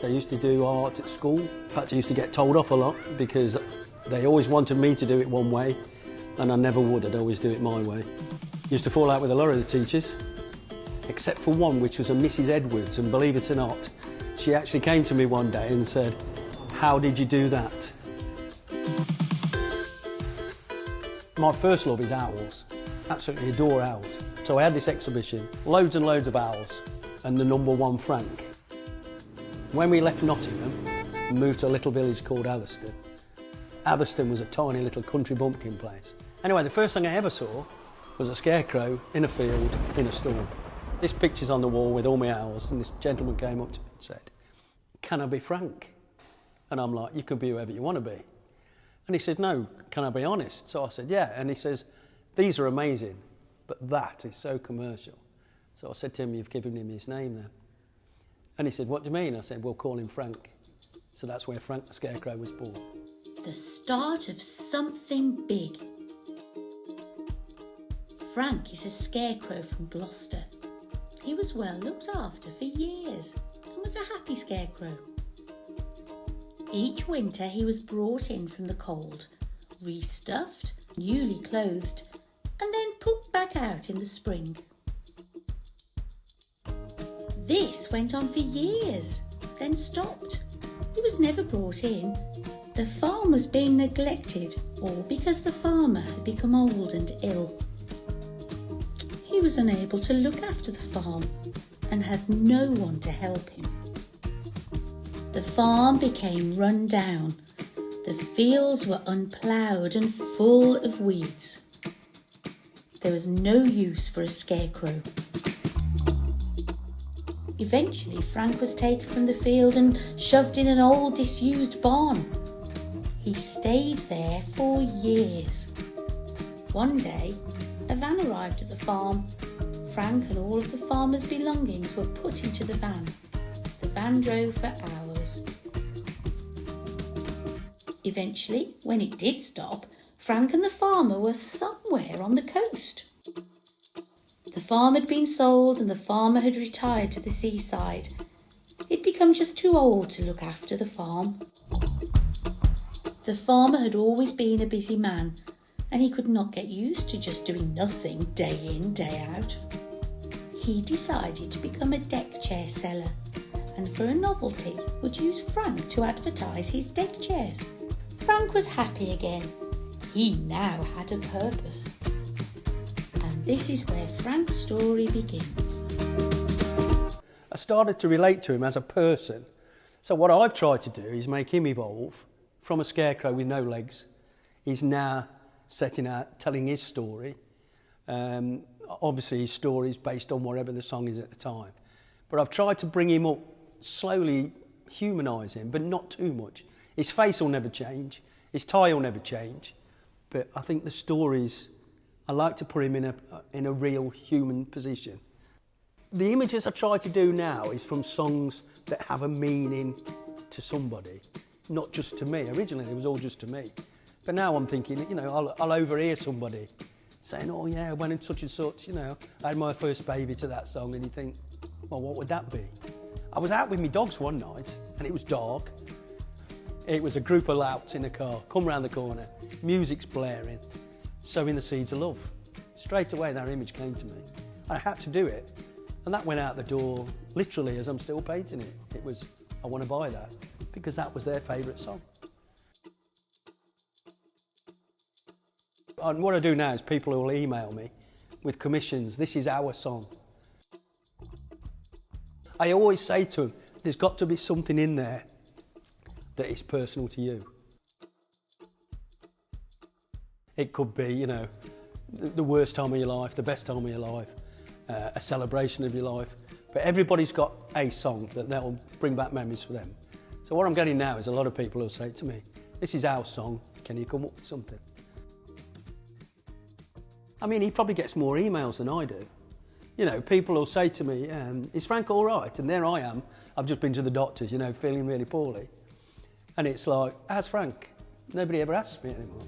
I used to do art at school. In fact, I used to get told off a lot because they always wanted me to do it one way and I never would. I'd always do it my way. Used to fall out with a lot of the teachers, except for one, which was a Mrs. Edwards, and believe it or not, she actually came to me one day and said, "How did you do that?" My first love is owls. Absolutely adore owls. So I had this exhibition, loads and loads of owls, and the number one Frank. When we left Nottingham and moved to a little village called Atherstone was a tiny little country bumpkin place. Anyway, the first thing I ever saw was a scarecrow in a field in a storm. This picture's on the wall with all my owls, and this gentleman came up to me and said, "Can I be Frank?" And I'm like, "You can be whoever you want to be." And he said, "No, can I be honest?" So I said, "Yeah." And he says, "These are amazing, but that is so commercial." So I said to him, "You've given him his name then." And he said, "What do you mean?" I said, "We'll call him Frank." So that's where Frank the Scarecrow was born. The start of something big. Frank is a scarecrow from Gloucester. He was well looked after for years and was a happy scarecrow. Each winter he was brought in from the cold, restuffed, newly clothed, and then put back out in the spring. This went on for years, then stopped. He was never brought in. The farm was being neglected, or because the farmer had become old and ill. He was unable to look after the farm and had no one to help him. The farm became run down. The fields were unploughed and full of weeds. There was no use for a scarecrow. Eventually, Frank was taken from the field and shoved in an old disused barn. He stayed there for years. One day, a van arrived at the farm. Frank and all of the farmer's belongings were put into the van. The van drove for hours. Eventually, when it did stop, Frank and the farmer were somewhere on the coast. The farm had been sold and the farmer had retired to the seaside. He'd become just too old to look after the farm. The farmer had always been a busy man, and he could not get used to just doing nothing day in, day out. He decided to become a deck chair seller, and for a novelty would use Frank to advertise his deck chairs. Frank was happy again. He now had a purpose. And this is where Frank's story begins. I started to relate to him as a person. So what I've tried to do is make him evolve from a scarecrow with no legs. He's now setting out, telling his story. Obviously his story is based on whatever the song is at the time. But I've tried to bring him up, slowly humanise him, but not too much. His face will never change, his tie will never change. But I think the stories, I like to put him in a real human position. The images I try to do now is from songs that have a meaning to somebody, not just to me. Originally it was all just to me. But now I'm thinking, you know, I'll overhear somebody saying, "Oh yeah, when in such and such, you know, I had my first baby to that song," and you think, well, what would that be? I was out with my dogs one night and it was dark. It was a group of louts in a car, come round the corner, music's blaring, sowing the seeds of love. Straight away that image came to me. I had to do it. And that went out the door, literally, as I'm still painting it. It was, I want to buy that, because that was their favourite song. And what I do now is people will email me with commissions. This is our song. I always say to them, there's got to be something in there that is personal to you. It could be, you know, the worst time of your life, the best time of your life, a celebration of your life. But everybody's got a song that will bring back memories for them. So what I'm getting now is a lot of people who say to me, "This is our song, can you come up with something?" I mean, he probably gets more emails than I do. You know, people will say to me, "Is Frank all right?" And there I am, I've just been to the doctors, you know, feeling really poorly. And it's like, "How's Frank?" Nobody ever asks me anymore.